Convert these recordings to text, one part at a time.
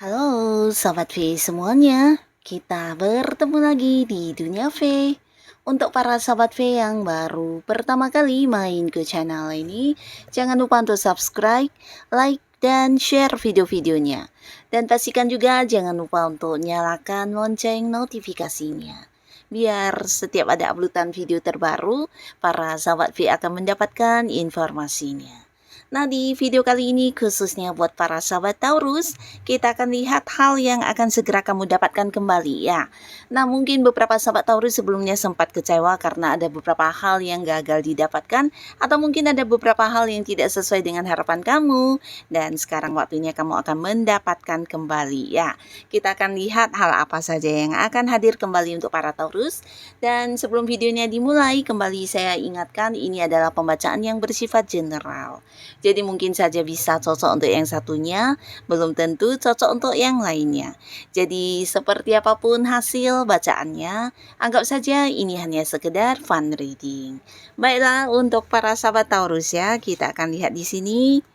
Halo Sobat V semuanya, kita bertemu lagi di Dunia V. Untuk para Sobat V yang baru pertama kali main ke channel ini, jangan lupa untuk subscribe, like, dan share video-videonya. Dan pastikan juga jangan lupa untuk nyalakan lonceng notifikasinya. Biar setiap ada uploadan video terbaru, para Sobat V akan mendapatkan informasinya. Nah, di video kali ini khususnya buat para sahabat Taurus, kita akan lihat hal yang akan segera kamu dapatkan kembali ya. Nah, mungkin beberapa sahabat Taurus sebelumnya sempat kecewa karena ada beberapa hal yang gagal didapatkan, atau mungkin ada beberapa hal yang tidak sesuai dengan harapan kamu, dan sekarang waktunya kamu akan mendapatkan kembali ya. Kita akan lihat hal apa saja yang akan hadir kembali untuk para Taurus. Dan sebelum videonya dimulai, kembali saya ingatkan ini adalah pembacaan yang bersifat general. Jadi mungkin saja bisa cocok untuk yang satunya, belum tentu cocok untuk yang lainnya. Jadi seperti apapun hasil bacaannya, anggap saja ini hanya sekedar fun reading. Baiklah, untuk para sahabat Taurus ya, kita akan lihat di sini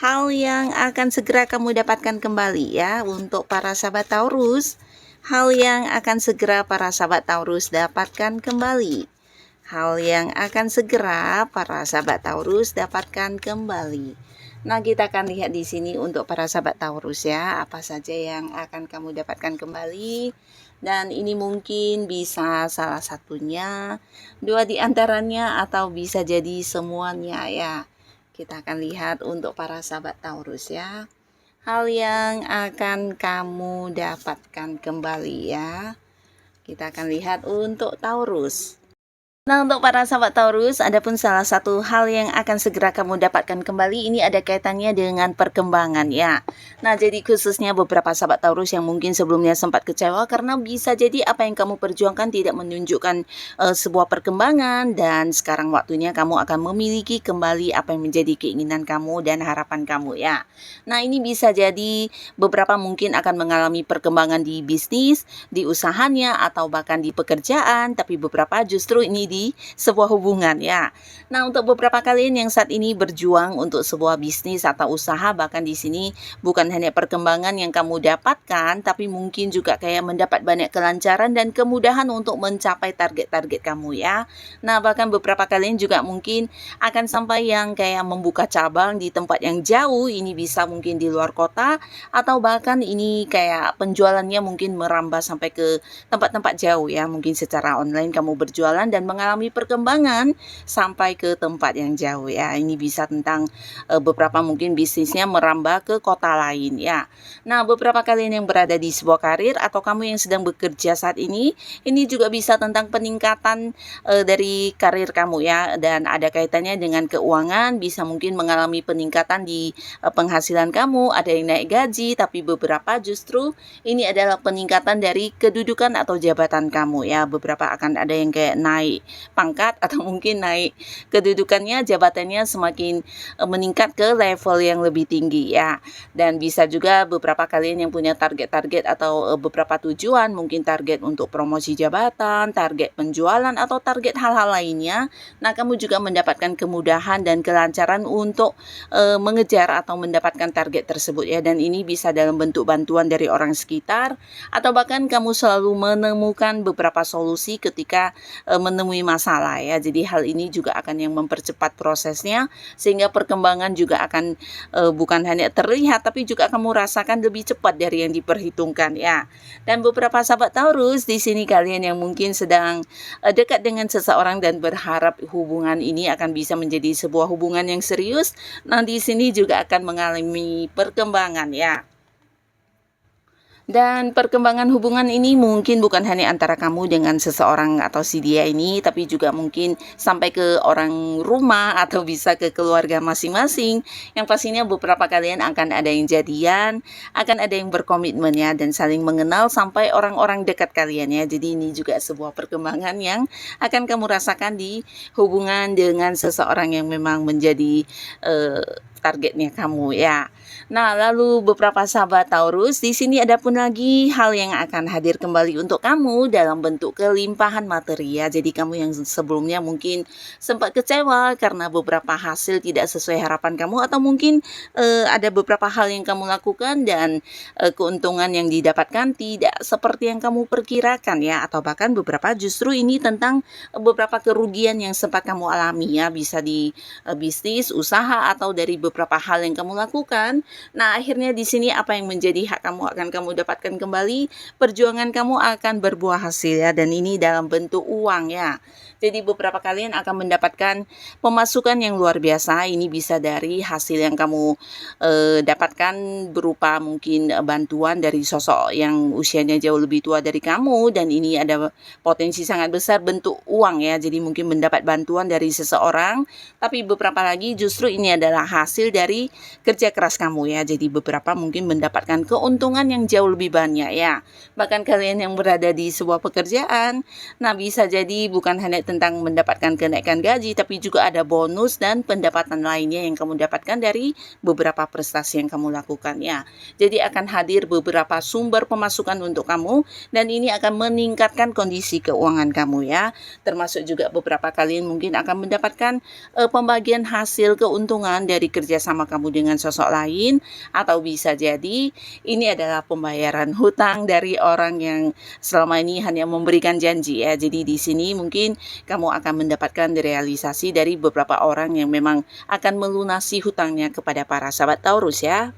hal yang akan segera kamu dapatkan kembali ya untuk para sahabat Taurus. Hal yang akan segera para sahabat Taurus dapatkan kembali. Hal yang akan segera para sahabat Taurus dapatkan kembali. Nah, kita akan lihat di sini untuk para sahabat Taurus ya, apa saja yang akan kamu dapatkan kembali. Dan ini mungkin bisa salah satunya, dua di antaranya, atau bisa jadi semuanya ya. Kita akan lihat untuk para sahabat Taurus ya. Hal yang akan kamu dapatkan kembali ya. Kita akan lihat untuk Taurus. Nah, untuk para sahabat Taurus, adapun salah satu hal yang akan segera kamu dapatkan kembali ini ada kaitannya dengan perkembangan ya. Nah, jadi khususnya beberapa sahabat Taurus yang mungkin sebelumnya sempat kecewa karena bisa jadi apa yang kamu perjuangkan tidak menunjukkan sebuah perkembangan, dan sekarang waktunya kamu akan memiliki kembali apa yang menjadi keinginan kamu dan harapan kamu ya. Nah, ini bisa jadi beberapa mungkin akan mengalami perkembangan di bisnis, di usahanya, atau bahkan di pekerjaan, tapi beberapa justru ini di sebuah hubungan ya. Nah, untuk beberapa kalian yang saat ini berjuang untuk sebuah bisnis atau usaha, bahkan di sini bukan hanya perkembangan yang kamu dapatkan, tapi mungkin juga kayak mendapat banyak kelancaran dan kemudahan untuk mencapai target-target kamu ya. Nah, bahkan beberapa kalian juga mungkin akan sampai yang kayak membuka cabang di tempat yang jauh, ini bisa mungkin di luar kota, atau bahkan ini kayak penjualannya mungkin merambah sampai ke tempat-tempat jauh ya, mungkin secara online kamu berjualan dan mengalami perkembangan sampai ke tempat yang jauh ya. Ini bisa tentang beberapa mungkin bisnisnya merambah ke kota lain ya. Nah, beberapa kalian yang berada di sebuah karir atau kamu yang sedang bekerja saat ini juga bisa tentang peningkatan dari karir kamu ya, dan ada kaitannya dengan keuangan, bisa mungkin mengalami peningkatan di penghasilan kamu, ada yang naik gaji, tapi beberapa justru ini adalah peningkatan dari kedudukan atau jabatan kamu ya. Beberapa akan ada yang kayak naik pangkat atau mungkin naik kedudukannya, jabatannya semakin meningkat ke level yang lebih tinggi ya. Dan bisa juga beberapa kalian yang punya target-target atau beberapa tujuan, mungkin target untuk promosi jabatan, target penjualan, atau target hal-hal lainnya. Nah, kamu juga mendapatkan kemudahan dan kelancaran untuk mengejar atau mendapatkan target tersebut ya. Dan ini bisa dalam bentuk bantuan dari orang sekitar, atau bahkan kamu selalu menemukan beberapa solusi ketika menemui masalah ya. Jadi hal ini juga akan yang mempercepat prosesnya, sehingga perkembangan juga akan bukan hanya terlihat tapi juga kamu rasakan lebih cepat dari yang diperhitungkan ya. Dan beberapa sahabat Taurus di sini, kalian yang mungkin sedang dekat dengan seseorang dan berharap hubungan ini akan bisa menjadi sebuah hubungan yang serius, nah di sini juga akan mengalami perkembangan ya. Dan perkembangan hubungan ini mungkin bukan hanya antara kamu dengan seseorang atau si dia ini, tapi juga mungkin sampai ke orang rumah atau bisa ke keluarga masing-masing. Yang pastinya beberapa kalian akan ada yang jadian, akan ada yang berkomitmen ya, dan saling mengenal sampai orang-orang dekat kalian ya. Jadi ini juga sebuah perkembangan yang akan kamu rasakan di hubungan dengan seseorang yang memang menjadi targetnya kamu ya. Nah, lalu beberapa sahabat Taurus, di sini ada pun lagi hal yang akan hadir kembali untuk kamu dalam bentuk kelimpahan materi ya. Jadi kamu yang sebelumnya mungkin sempat kecewa karena beberapa hasil tidak sesuai harapan kamu, atau mungkin ada beberapa hal yang kamu lakukan dan keuntungan yang didapatkan tidak seperti yang kamu perkirakan ya, atau bahkan beberapa justru ini tentang beberapa kerugian yang sempat kamu alami ya, bisa di bisnis, usaha, atau dari beberapa hal yang kamu lakukan. Nah, akhirnya di sini apa yang menjadi hak kamu akan kamu dapatkan kembali, perjuangan kamu akan berbuah hasil ya, dan ini dalam bentuk uang ya. Jadi beberapa kalian akan mendapatkan pemasukan yang luar biasa. Ini bisa dari hasil yang kamu dapatkan berupa mungkin bantuan dari sosok yang usianya jauh lebih tua dari kamu, dan ini ada potensi sangat besar bentuk uang ya. Jadi mungkin mendapat bantuan dari seseorang, tapi beberapa lagi justru ini adalah hasil dari kerja keras kamu ya. Jadi beberapa mungkin mendapatkan keuntungan yang jauh lebih banyak ya. Bahkan kalian yang berada di sebuah pekerjaan, nah bisa jadi bukan hanya tentang mendapatkan kenaikan gaji, tapi juga ada bonus dan pendapatan lainnya yang kamu dapatkan dari beberapa prestasi yang kamu lakukan ya. Jadi akan hadir beberapa sumber pemasukan untuk kamu, dan ini akan meningkatkan kondisi keuangan kamu ya. Termasuk juga beberapa kalian mungkin akan mendapatkan pembagian hasil keuntungan dari kerjasama kamu dengan sosok lain, atau bisa jadi ini adalah pembayaran hutang dari orang yang selama ini hanya memberikan janji ya. Jadi di sini mungkin kamu akan mendapatkan realisasi dari beberapa orang yang memang akan melunasi hutangnya kepada para sahabat Taurus ya.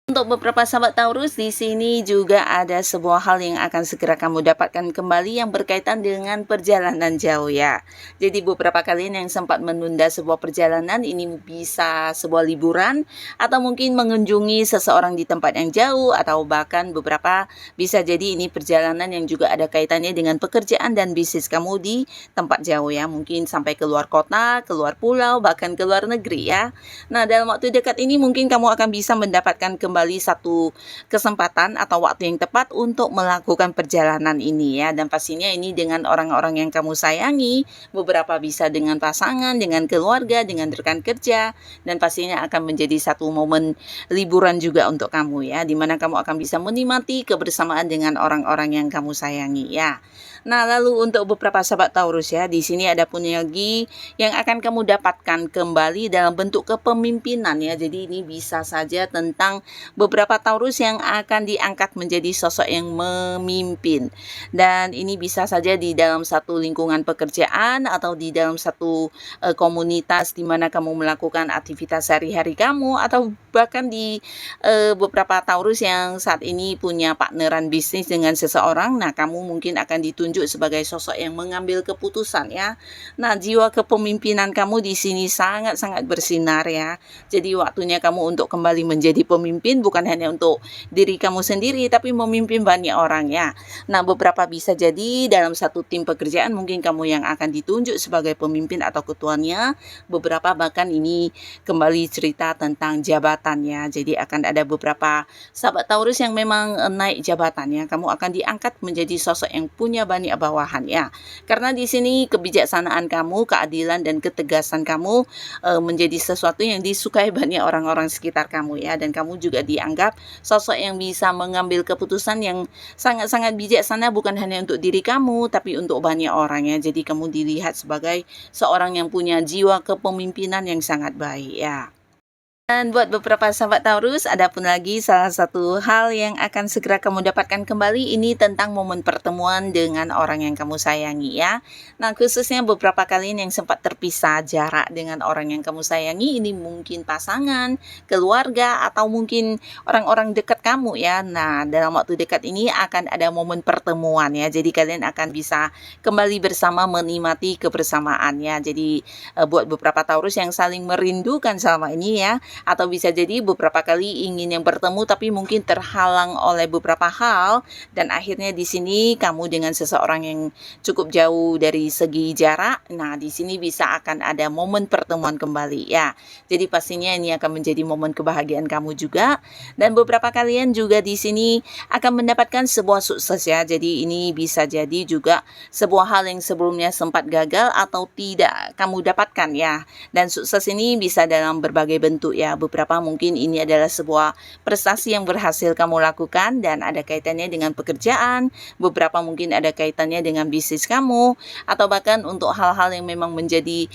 Untuk beberapa sahabat Taurus, di sini juga ada sebuah hal yang akan segera kamu dapatkan kembali yang berkaitan dengan perjalanan jauh ya. Jadi beberapa kalian yang sempat menunda sebuah perjalanan, ini bisa sebuah liburan, atau mungkin mengunjungi seseorang di tempat yang jauh, atau bahkan beberapa bisa jadi ini perjalanan yang juga ada kaitannya dengan pekerjaan dan bisnis kamu di tempat jauh ya. Mungkin sampai keluar kota, keluar pulau, bahkan keluar negeri ya. Nah, dalam waktu dekat ini mungkin kamu akan bisa mendapatkan kembali satu kesempatan atau waktu yang tepat untuk melakukan perjalanan ini ya. Dan pastinya ini dengan orang-orang yang kamu sayangi, beberapa bisa dengan pasangan, dengan keluarga, dengan rekan kerja, dan pastinya akan menjadi satu momen liburan juga untuk kamu ya, dimana kamu akan bisa menikmati kebersamaan dengan orang-orang yang kamu sayangi ya. Nah, lalu untuk beberapa sahabat Taurus ya, di sini ada pun lagi yang akan kamu dapatkan kembali dalam bentuk kepemimpinan ya. Jadi ini bisa saja tentang beberapa Taurus yang akan diangkat menjadi sosok yang memimpin. Dan ini bisa saja di dalam satu lingkungan pekerjaan, atau di dalam satu komunitas di mana kamu melakukan aktivitas sehari-hari kamu, atau bahkan di beberapa Taurus yang saat ini punya partneran bisnis dengan seseorang. Nah, kamu mungkin akan ditunjuk sebagai sosok yang mengambil keputusan ya. Nah, jiwa kepemimpinan kamu di sini sangat-sangat bersinar ya. Jadi waktunya kamu untuk kembali menjadi pemimpin, bukan hanya untuk diri kamu sendiri, tapi memimpin banyak orang ya. Nah, beberapa bisa jadi dalam satu tim pekerjaan mungkin kamu yang akan ditunjuk sebagai pemimpin atau ketuanya. Beberapa bahkan ini kembali cerita tentang jabatannya. Jadi akan ada beberapa sahabat Taurus yang memang naik jabatannya. Kamu akan diangkat menjadi sosok yang punya banyak bawahan ya. Karena di sini kebijaksanaan kamu, keadilan dan ketegasan kamu menjadi sesuatu yang disukai banyak orang-orang sekitar kamu ya. Dan kamu juga dianggap sosok yang bisa mengambil keputusan yang sangat-sangat bijaksana, bukan hanya untuk diri kamu tapi untuk banyak orang ya. Jadi kamu dilihat sebagai seorang yang punya jiwa kepemimpinan yang sangat baik ya. Dan buat beberapa sahabat Taurus, ada pun lagi salah satu hal yang akan segera kamu dapatkan kembali, ini tentang momen pertemuan dengan orang yang kamu sayangi ya. Nah, khususnya beberapa kalian yang sempat terpisah jarak dengan orang yang kamu sayangi, ini mungkin pasangan, keluarga, atau mungkin orang-orang dekat kamu ya. Nah, dalam waktu dekat ini akan ada momen pertemuan ya. Jadi kalian akan bisa kembali bersama menikmati kebersamaan ya. Jadi buat beberapa Taurus yang saling merindukan selama ini ya, atau bisa jadi beberapa kali ingin yang bertemu tapi mungkin terhalang oleh beberapa hal, dan akhirnya di sini kamu dengan seseorang yang cukup jauh dari segi jarak. Nah, di sini bisa akan ada momen pertemuan kembali ya. Jadi pastinya ini akan menjadi momen kebahagiaan kamu juga, dan beberapa kalian juga di sini akan mendapatkan sebuah sukses ya. Jadi ini bisa jadi juga sebuah hal yang sebelumnya sempat gagal atau tidak kamu dapatkan ya. Dan sukses ini bisa dalam berbagai bentuk ya. Beberapa mungkin ini adalah sebuah prestasi yang berhasil kamu lakukan dan ada kaitannya dengan pekerjaan, beberapa mungkin ada kaitannya dengan bisnis kamu, atau bahkan untuk hal-hal yang memang menjadi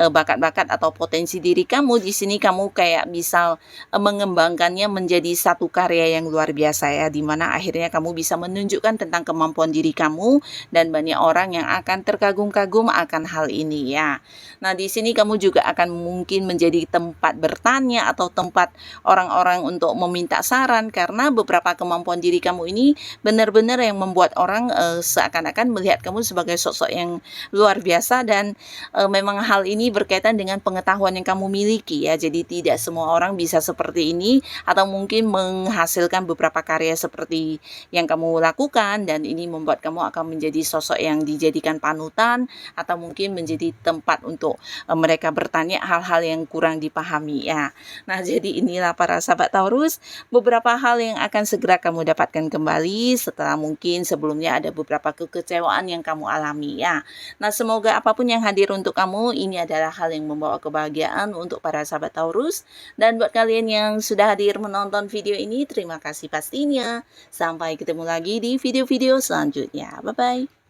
bakat-bakat atau potensi diri kamu. Di sini kamu kayak bisa mengembangkannya menjadi satu karya yang luar biasa ya, dimana akhirnya kamu bisa menunjukkan tentang kemampuan diri kamu dan banyak orang yang akan terkagum-kagum akan hal ini ya. Nah, di sini kamu juga akan mungkin menjadi tempat bertanya atau tempat orang-orang untuk meminta saran, karena beberapa kemampuan diri kamu ini benar-benar yang membuat orang seakan-akan melihat kamu sebagai sosok yang luar biasa, dan memang hal ini berkaitan dengan pengetahuan yang kamu miliki ya. Jadi tidak semua orang bisa seperti ini atau mungkin menghasilkan beberapa karya seperti yang kamu lakukan, dan ini membuat kamu akan menjadi sosok yang dijadikan panutan atau mungkin menjadi tempat untuk mereka bertanya hal-hal yang kurang dipahami ya. Nah, jadi inilah para sahabat Taurus, beberapa hal yang akan segera kamu dapatkan kembali setelah mungkin sebelumnya ada beberapa kekecewaan yang kamu alami ya. Nah, semoga apapun yang hadir untuk kamu ini adalah hal yang membawa kebahagiaan untuk para sahabat Taurus. Dan buat kalian yang sudah hadir menonton video ini, terima kasih pastinya. Sampai ketemu lagi di video-video selanjutnya. Bye-bye.